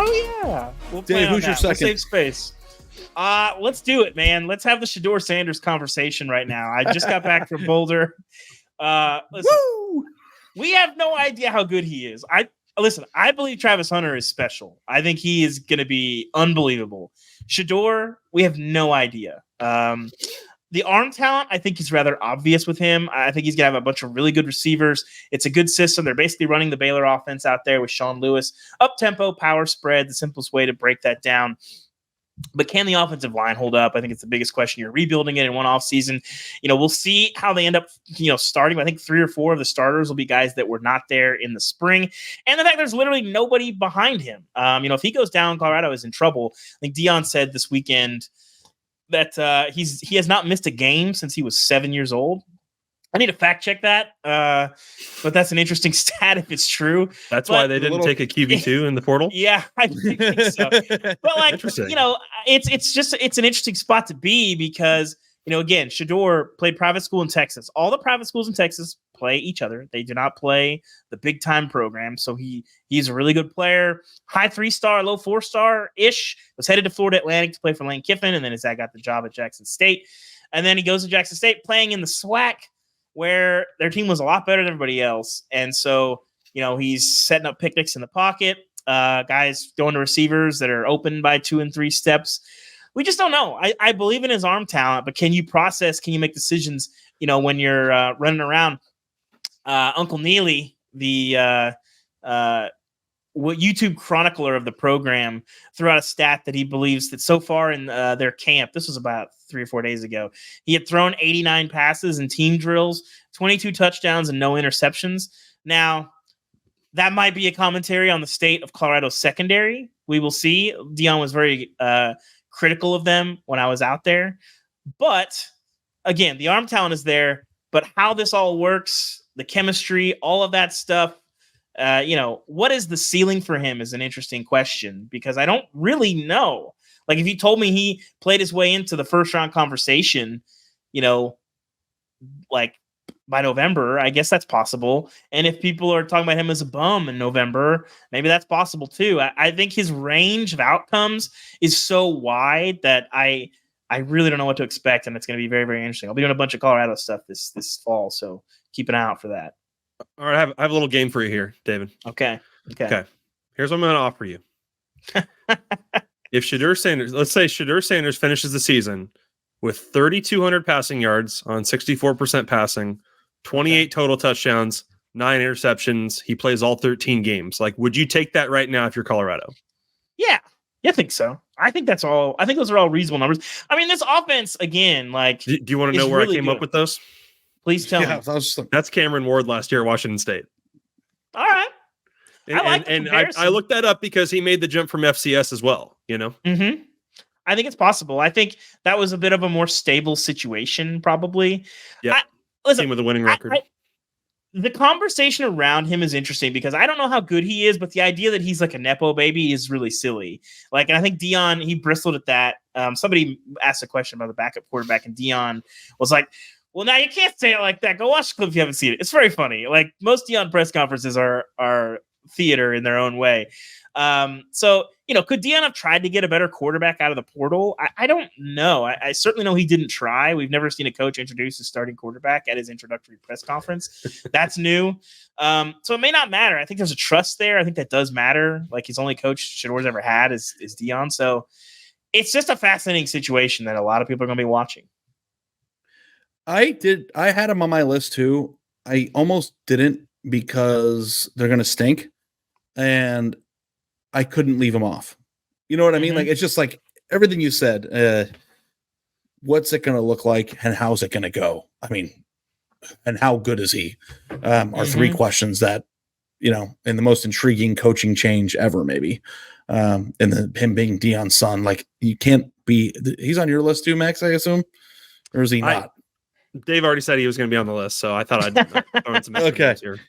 Oh yeah. We'll Dave, who's your second? We'll save space. Let's do it, man. Let's have the Shedeur Sanders conversation right now. I just got back from Boulder. Listen, Woo! we have no idea how good he is. I believe Travis Hunter is special. I think he is going to be unbelievable. Shedeur, we have no idea. The arm talent, I think, is rather obvious with him. I think he's going to have a bunch of really good receivers. It's a good system. They're basically running the Baylor offense out there with Sean Lewis. Up-tempo, power spread, the simplest way to break that down. But can the offensive line hold up? I think it's the biggest question. You're rebuilding it in one offseason. We'll see how they end up, starting. I think 3 or 4 of the starters will be guys that were not there in the spring. And the fact there's literally nobody behind him. If he goes down, Colorado is in trouble. I think Deion said this weekend that he has not missed a game since he was 7 years old. I need to fact check that, but that's an interesting stat if it's true. That's why they didn't take a QB2 in the portal. Yeah, I think so. But it's an interesting spot to be because again, Shedeur played private school in Texas. All the private schools in Texas play each other. They do not play the big time program. So he's a really good player. High 3-star, low 4-star ish. Was headed to Florida Atlantic to play for Lane Kiffin, and then his dad got the job at Jackson State. And then he goes to Jackson State playing in the SWAC, where their team was a lot better than everybody else. And so, he's setting up picnics in the pocket, guys going to receivers that are open by 2 and 3 steps. We just don't know. I believe in his arm talent, but can you make decisions, when you're running around? Uncle Neely, the YouTube chronicler of the program, threw out a stat that he believes that so far in their camp, this was about 3 or 4 days ago, he had thrown 89 passes in team drills, 22 touchdowns, and no interceptions. Now, that might be a commentary on the state of Colorado's secondary. We will see. Deion was very critical of them when I was out there. But, again, the arm talent is there. But how this all works, the chemistry, all of that stuff, what is the ceiling for him is an interesting question because I don't really know. Like if you told me he played his way into the first round conversation, like by November, I guess that's possible. And if people are talking about him as a bum in November, maybe that's possible too. I think his range of outcomes is so wide that I really don't know what to expect, and it's going to be very, very interesting. I'll be doing a bunch of Colorado stuff this fall, so keep an eye out for that. All right, I have a little game for you here, David. Okay. Here's what I'm going to offer you. If Shedeur Sanders, let's say Shedeur Sanders finishes the season with 3,200 passing yards on 64% passing, 28 total touchdowns, 9 interceptions. He plays all 13 games. Like, would you take that right now if you're Colorado? Yeah, I think so. I think that's all. I think those are all reasonable numbers. I mean, this offense, again, like... Do you want to know where really I came up with those? Please tell me. That's Cameron Ward last year at Washington State. All right. I looked that up because he made the jump from FCS as well, Mm-hmm. I think it's possible. I think that was a bit of a more stable situation, probably. Yeah. Team with a winning record. The conversation around him is interesting because I don't know how good he is, but the idea that he's like a Nepo baby is really silly. Like, and I think Deion, he bristled at that. Somebody asked a question about the backup quarterback, and Deion was like, well, now you can't say it like that. Go watch the clip if you haven't seen it. It's very funny. Like, most Deion press conferences are theater in their own way. So, could Deion have tried to get a better quarterback out of the portal? I don't know. I certainly know he didn't try. We've never seen a coach introduce his starting quarterback at his introductory press conference. That's new. So it may not matter. I think there's a trust there. I think that does matter. Like, his only coach Shedeur's ever had is Deion. So it's just a fascinating situation that a lot of people are going to be watching. I had him on my list too. I almost didn't because they're going to stink. And I couldn't leave him off. You know what I mean? Like, it's just like everything you said. What's it going to look like and how's it going to go? I mean, and how good is he? Are 3 questions that, in the most intriguing coaching change ever, maybe. Him being Deion's son, like you can't be, he's on your list too, Max, I assume, or is he not? Dave already said he was going to be on the list, so I thought I'd throw in some extra names here.